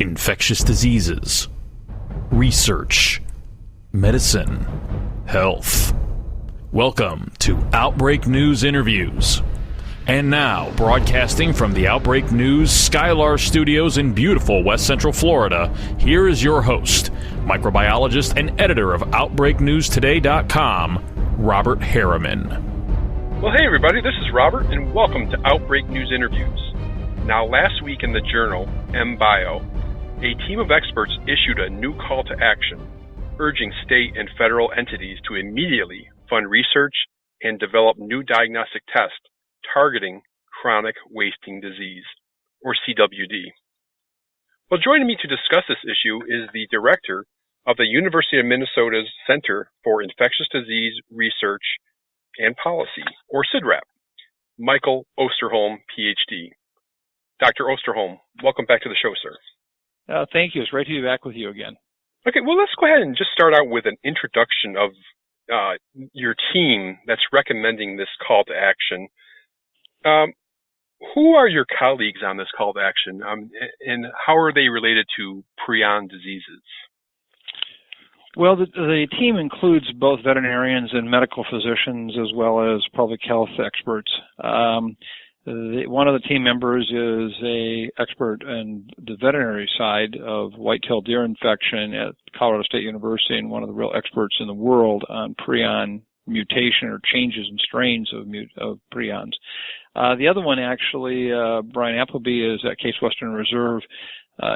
infectious diseases, research, medicine, health. Welcome to Outbreak News Interviews. And now, broadcasting from the Outbreak News Skylar Studios in beautiful West Central Florida, here is your host, microbiologist and editor of OutbreakNewsToday.com, Robert Harriman. Well, hey everybody, this is Robert, and welcome to Outbreak News Interviews. Now, last week in the journal mBio, a team of experts issued a new call to action, urging state and federal entities to immediately fund research and develop new diagnostic tests targeting chronic wasting disease, or CWD. Well, joining me to discuss this issue is the director of the University of Minnesota's Center for Infectious Disease Research and Policy, or CIDRAP, Michael Osterholm, PhD. Dr. Osterholm, welcome back to the show, sir. Thank you. It's great to be back with you again. Okay, well, let's go ahead and just start out with an introduction of your team that's recommending this call to action. Who are your colleagues on this call to action, and how are they related to prion diseases? Well, the team includes both veterinarians and medical physicians as well as public health experts. One of the team members is an expert in the veterinary side of white-tailed deer infection at Colorado State University and one of the real experts in the world on prion mutation or changes in strains of prions. The other one, actually, Brian Appleby, is at Case Western Reserve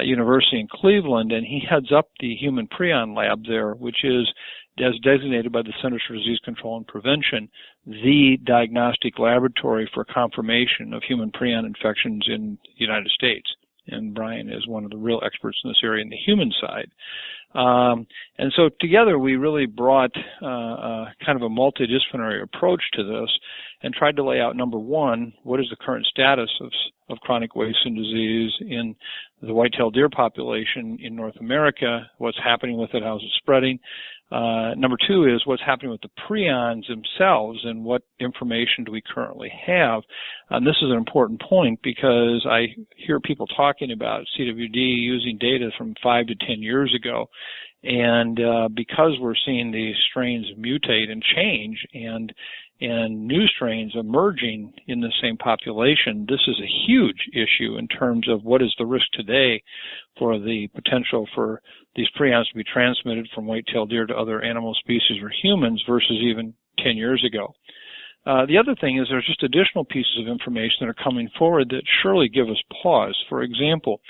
University in Cleveland, and he heads up the human prion lab there, which is, as designated by the Centers for Disease Control and Prevention, the diagnostic laboratory for confirmation of human prion infections in the United States. And Brian is one of the real experts in this area in the human side. And so together we really brought kind of a multidisciplinary approach to this and tried to lay out, number one, what is the current status of chronic wasting disease in the white-tailed deer population in North America, what's happening with it, how's it spreading. Number two is what's happening with the prions themselves and what information do we currently have. And this is an important point because I hear people talking about CWD using data from 5 to 10 years ago. And because we're seeing these strains mutate and change and new strains emerging in the same population, this is a huge issue in terms of what is the risk today for the potential for these prions to be transmitted from white-tailed deer to other animal species or humans versus even 10 years ago. The other thing is there's just additional pieces of information that are coming forward that surely give us pause. For example,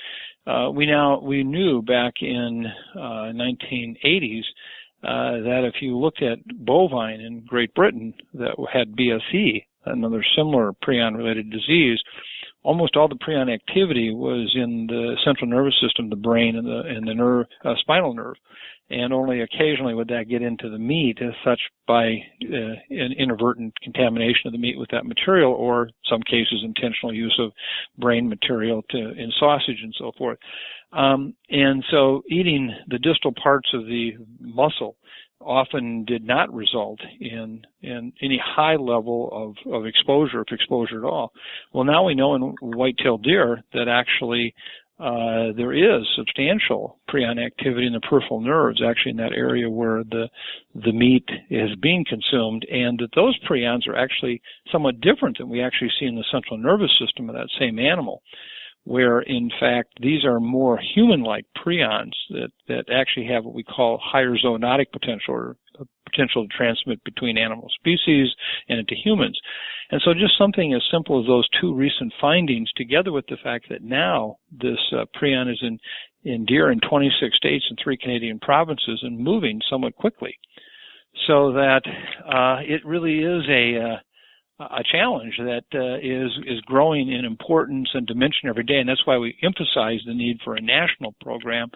we knew back in 1980s that if you looked at bovine in Great Britain that had BSE, another similar prion-related disease, almost all the prion activity was in the central nervous system, the brain, and the nerve, spinal nerve, and only occasionally would that get into the meat, as such by an inadvertent contamination of the meat with that material, or some cases intentional use of brain material in sausage and so forth. And so eating the distal parts of the muscle often did not result in any high level of exposure, if exposure at all. Well, now we know in white-tailed deer that actually there is substantial prion activity in the peripheral nerves, actually in that area where the meat is being consumed, and that those prions are actually somewhat different than we actually see in the central nervous system of that same animal, where in fact these are more human-like prions that actually have what we call higher zoonotic potential, or potential to transmit between animal species and into humans. And so just something as simple as those two recent findings, together with the fact that now this prion is in deer in 26 states and 3 Canadian provinces and moving somewhat quickly, so that it really is a challenge that is growing in importance and dimension every day, and that's why we emphasize the need for a national program,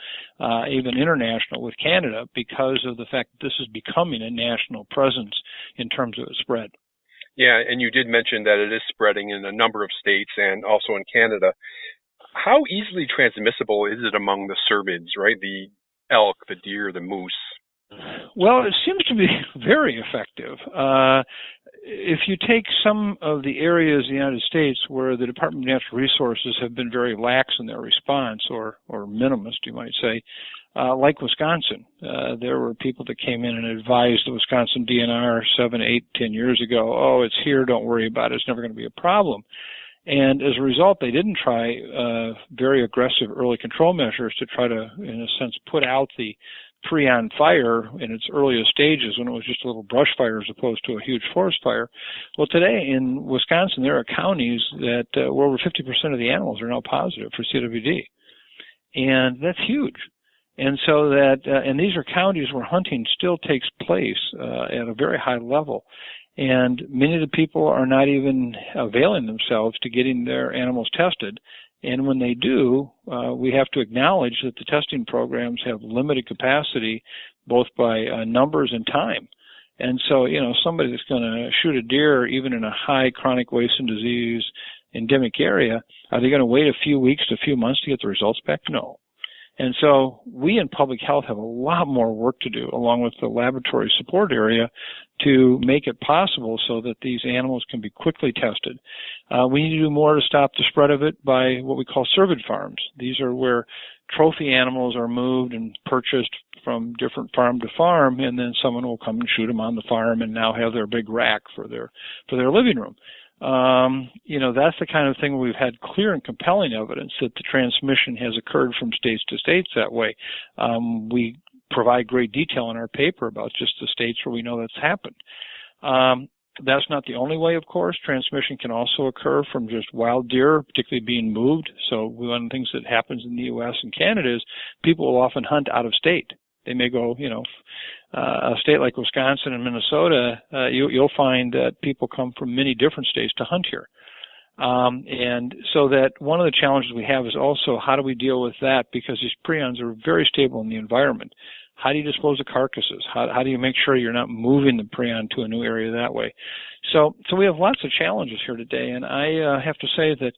even international with Canada, because of the fact that this is becoming a national presence in terms of its spread. Yeah, and you did mention that it is spreading in a number of states and also in Canada. How easily transmissible is it among the cervids, right? The elk, the deer, the moose? Well, it seems to be very effective. If you take some of the areas in the United States where the Department of Natural Resources have been very lax in their response, or minimalist, you might say, like Wisconsin, there were people that came in and advised the Wisconsin DNR 7, 8, 10 years ago, oh, it's here, don't worry about it, it's never going to be a problem. And as a result, they didn't try very aggressive early control measures to try to, in a sense, put out the prion fire in its earliest stages when it was just a little brush fire as opposed to a huge forest fire. Well, today in Wisconsin, there are counties that where over 50% of the animals are now positive for CWD. And that's huge. And so that, and these are counties where hunting still takes place at a very high level. And many of the people are not even availing themselves to getting their animals tested. And when they do, we have to acknowledge that the testing programs have limited capacity, both by numbers and time. And so, somebody that's going to shoot a deer, even in a high chronic wasting disease endemic area, are they going to wait a few weeks to a few months to get the results back? No. And so we in public health have a lot more work to do, along with the laboratory support area, to make it possible so that these animals can be quickly tested. We need to do more to stop the spread of it by what we call cervid farms. These are where trophy animals are moved and purchased from different farm to farm, and then someone will come and shoot them on the farm and now have their big rack for their living room. That's the kind of thing where we've had clear and compelling evidence that the transmission has occurred from states to states that way. We provide great detail in our paper about just the states where we know that's happened. That's not the only way, of course. Transmission can also occur from just wild deer, particularly being moved. So one of the things that happens in the U.S. and Canada is people will often hunt out of state. They may go, a state like Wisconsin and Minnesota, you'll find that people come from many different states to hunt here. And so that one of the challenges we have is also how do we deal with that, because these prions are very stable in the environment. How do you dispose of carcasses? How do you make sure you're not moving the prion to a new area that way? So we have lots of challenges here today, and I have to say that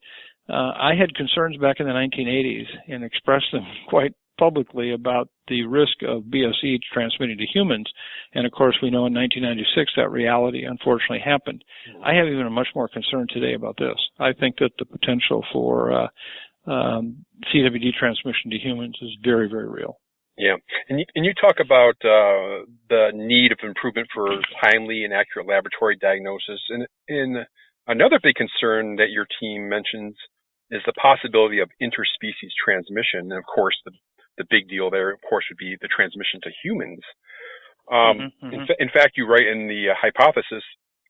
I had concerns back in the 1980s and expressed them quite publicly about the risk of BSE transmitting to humans. And of course, we know in 1996 that reality unfortunately happened. I have even a much more concern today about this. I think that the potential for CWD transmission to humans is very, very real. Yeah, and you talk about the need of improvement for timely and accurate laboratory diagnosis. And another big concern that your team mentions is the possibility of interspecies transmission. And of course, the big deal there, of course, would be the transmission to humans. In fact, you write in the hypothesis,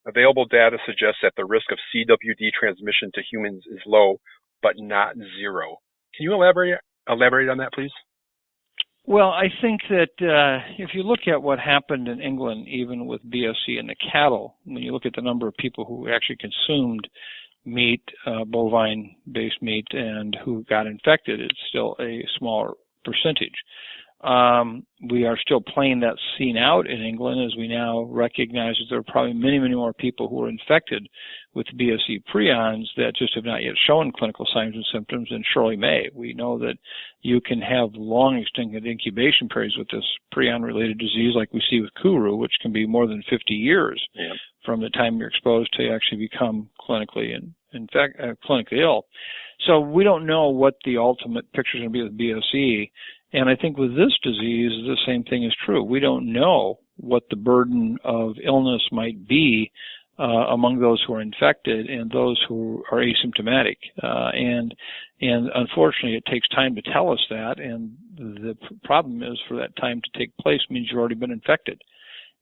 available data suggests that the risk of CWD transmission to humans is low, but not zero. Can you elaborate on that, please? Well, I think that if you look at what happened in England, even with BSE and the cattle, when you look at the number of people who actually consumed meat, bovine-based meat, and who got infected, it's still a smaller percentage. We are still playing that scene out in England as we now recognize that there are probably many, many more people who are infected with BSE prions that just have not yet shown clinical signs and symptoms, and surely may. We know that you can have long extended incubation periods with this prion-related disease like we see with Kuru, which can be more than 50 years from the time you're exposed to actually become clinically clinically ill. So we don't know what the ultimate picture is going to be with BSE. And I think with this disease, the same thing is true. We don't know what the burden of illness might be among those who are infected and those who are asymptomatic. And unfortunately, it takes time to tell us that. And the problem is, for that time to take place means you've already been infected.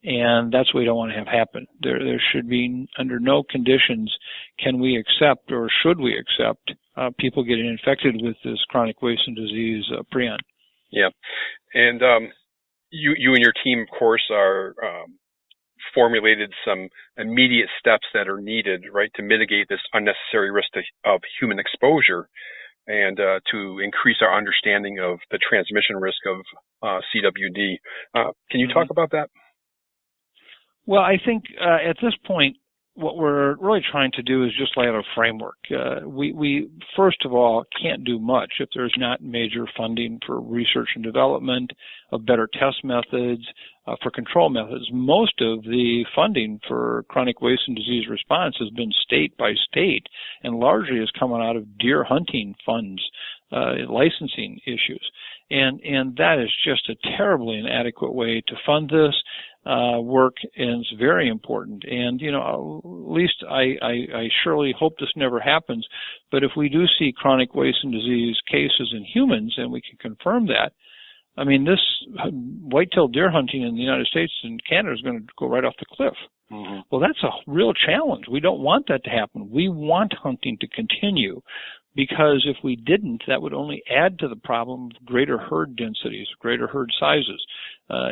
And that's what we don't want to have happen. There should be, under no conditions can we accept, or should we accept, people getting infected with this chronic wasting disease, prion. Yeah, and you and your team, of course, are formulated some immediate steps that are needed, right, to mitigate this unnecessary risk of human exposure, and to increase our understanding of the transmission risk of CWD. Can you talk about that? Well, I think at this point, what we're really trying to do is just lay out a framework. We first of all can't do much if there's not major funding for research and development of better test methods, for control methods. Most of the funding for chronic waste and disease response has been state by state and largely has come out of deer hunting funds, licensing issues. And that is just a terribly inadequate way to fund this work, and it's very important. And, at least I surely hope this never happens, but if we do see chronic waste and disease cases in humans, and we can confirm that, I mean, this white-tailed deer hunting in the United States and Canada is going to go right off the cliff. Mm-hmm. Well, that's a real challenge. We don't want that to happen. We want hunting to continue, because if we didn't, that would only add to the problem of greater herd densities, greater herd sizes.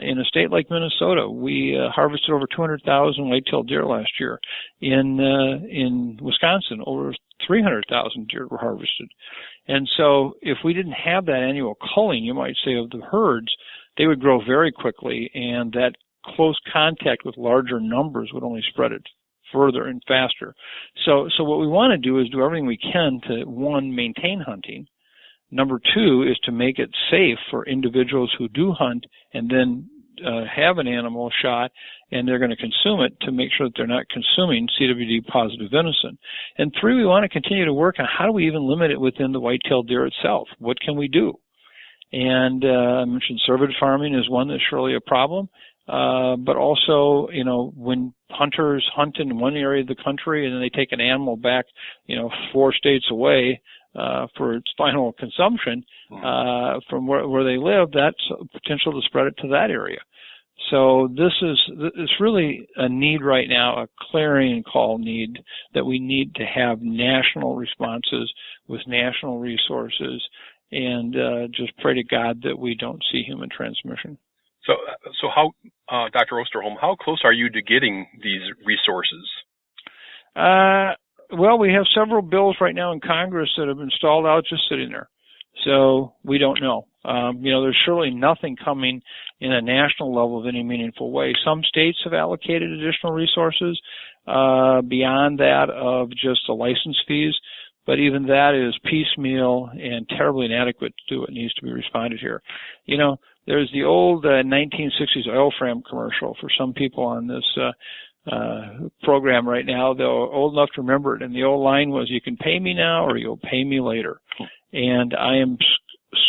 In a state like Minnesota, we harvested over 200,000 white-tailed deer last year. In Wisconsin, over 300,000 deer were harvested. And so if we didn't have that annual culling, you might say, of the herds, they would grow very quickly, and that close contact with larger numbers would only spread it further and faster. So what we want to do is do everything we can to, one, maintain hunting. Number two is to make it safe for individuals who do hunt and then have an animal shot and they're going to consume it, to make sure that they're not consuming CWD positive venison. And three, we want to continue to work on how do we even limit it within the white-tailed deer itself. What can we do? And I mentioned conservative farming is one that's surely a problem. But also, when hunters hunt in one area of the country and then they take an animal back, 4 states away for its final consumption from where they live, that's potential to spread it to that area. So it's really a need right now, a clarion call need, that we need to have national responses with national resources, and just pray to God that we don't see human transmission. So how, Dr. Osterholm, how close are you to getting these resources? Well, we have several bills right now in Congress that have been stalled out, just sitting there. So we don't know. There's surely nothing coming in a national level of any meaningful way. Some states have allocated additional resources beyond that of just the license fees, but even that is piecemeal and terribly inadequate to do what needs to be responded here. There's the old 1960s oil frame commercial for some people on this program right now. They're old enough to remember it. And the old line was, you can pay me now or you'll pay me later. And I am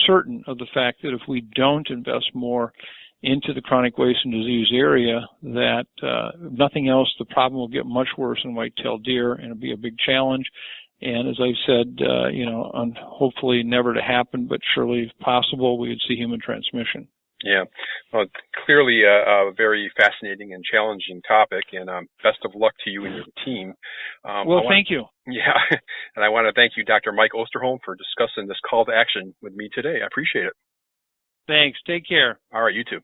certain of the fact that if we don't invest more into the chronic waste and disease area, that if nothing else, the problem will get much worse in white-tailed deer, and it'll be a big challenge. And as I've said, hopefully never to happen, but surely if possible, we would see human transmission. Yeah, well, clearly a very fascinating and challenging topic, and best of luck to you and your team. Thank you. Yeah, and I want to thank you, Dr. Mike Osterholm, for discussing this call to action with me today. I appreciate it. Thanks. Take care. All right, you too.